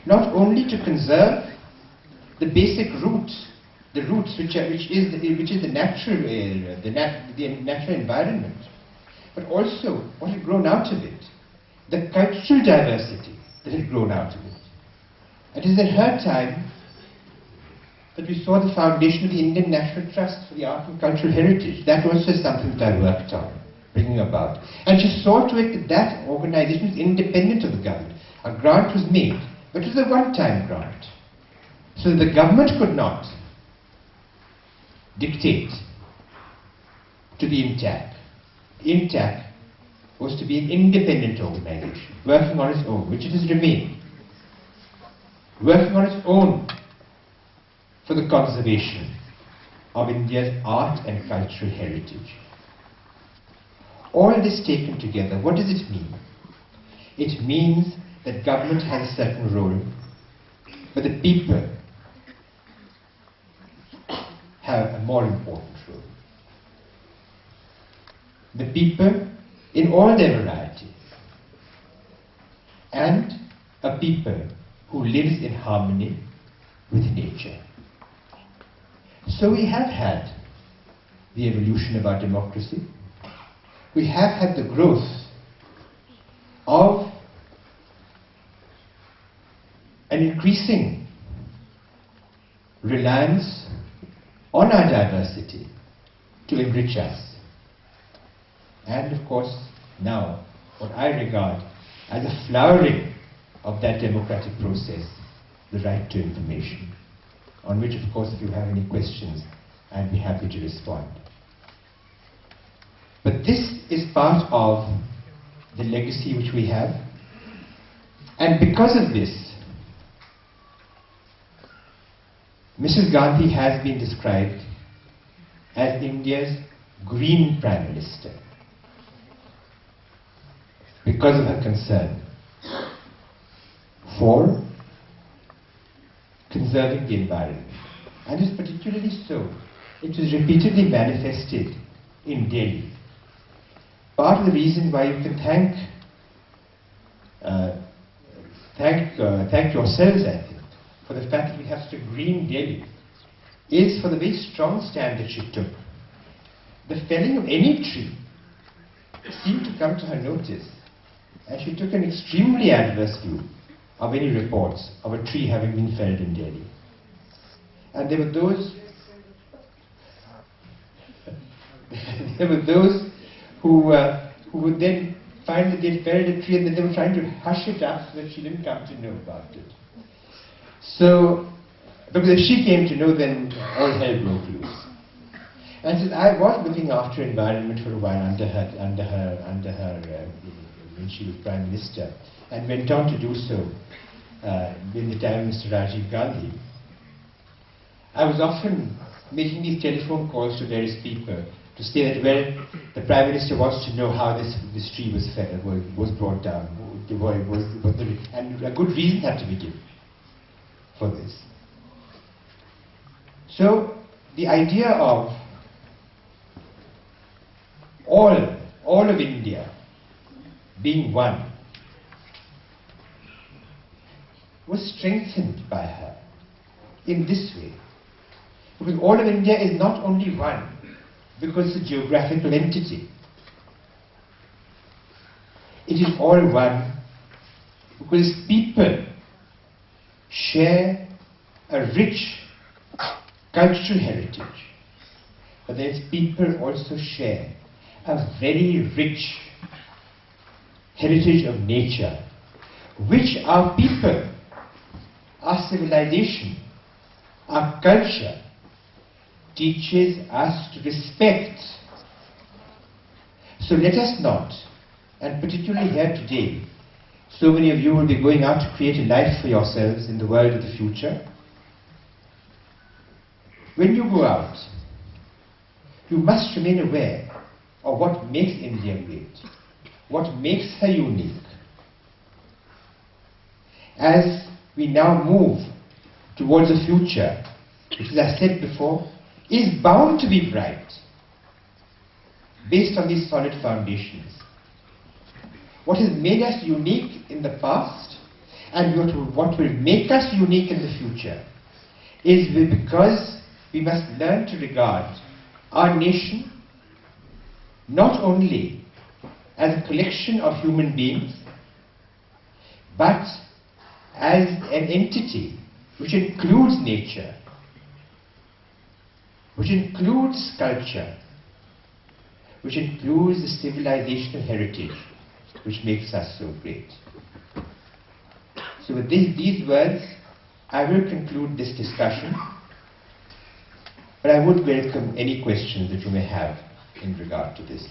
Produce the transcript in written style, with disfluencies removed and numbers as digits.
not only to conserve the basic roots, the roots which is the natural area, the natural environment, but also what had grown out of it, the cultural diversity that had grown out of it. It is at her time that we saw the foundation of the Indian National Trust for the Art and Cultural Heritage. That also is something that I worked on, bringing about. And she saw to it that that organization was independent of the government. A grant was made, but it was a one-time grant. So the government could not dictate to the INTAC. INTAC was to be an independent organization, working on its own, which it has remained. Working on its own for the conservation of India's art and cultural heritage. All this taken together, what does it mean? It means that government has a certain role, but the people have a more important role. The people in all their variety, and a people who lives in harmony with nature. So we have had the evolution of our democracy. We have had the growth of an increasing reliance on our diversity to enrich us. And of course, now, what I regard as a flowering of that democratic process, the right to information, on which, of course, if you have any questions, I'd be happy to respond. But this is part of the legacy which we have, and because of this, Mrs. Gandhi has been described as India's green Prime Minister, because of her concern for conserving the environment. And it's particularly so. It was repeatedly manifested in Delhi. Part of the reason why you can thank yourselves, I think, for the fact that we have such a green Delhi, is for the very strong stand that she took. The felling of any tree seemed to come to her notice, and she took an extremely adverse view of any reports of a tree having been felled in Delhi. And there were those who would then find that they had felled a tree and then they were trying to hush it up so that she didn't come to know about it. So, because if she came to know, then all hell broke loose. And since I was looking after environment for a while under her when she was Prime Minister, and went on to do so in the time of Mr. Rajiv Gandhi, I was often making these telephone calls to various people to say that, well, the Prime Minister wants to know how this tree was brought down, and a good reason had to be given for this. So the idea of all of India being one was strengthened by her in this way. Because all of India is not only one because it's a geographical entity. It is all one because people share a rich cultural heritage, but these people also share a very rich heritage of nature, which our people, our civilization, our culture teaches us to respect. So let us not, and particularly here today, so many of you will be going out to create a life for yourselves in the world of the future. When you go out, you must remain aware of what makes India great, what makes her unique. As we now move towards a future, which, as I said before, is bound to be bright, based on these solid foundations. What has made us unique in the past And what will make us unique in the future is because we must learn to regard our nation not only as a collection of human beings, but as an entity which includes nature, which includes culture, which includes the civilizational heritage which makes us so great. So with these words, I will conclude this discussion, but I would welcome any questions that you may have in regard to this.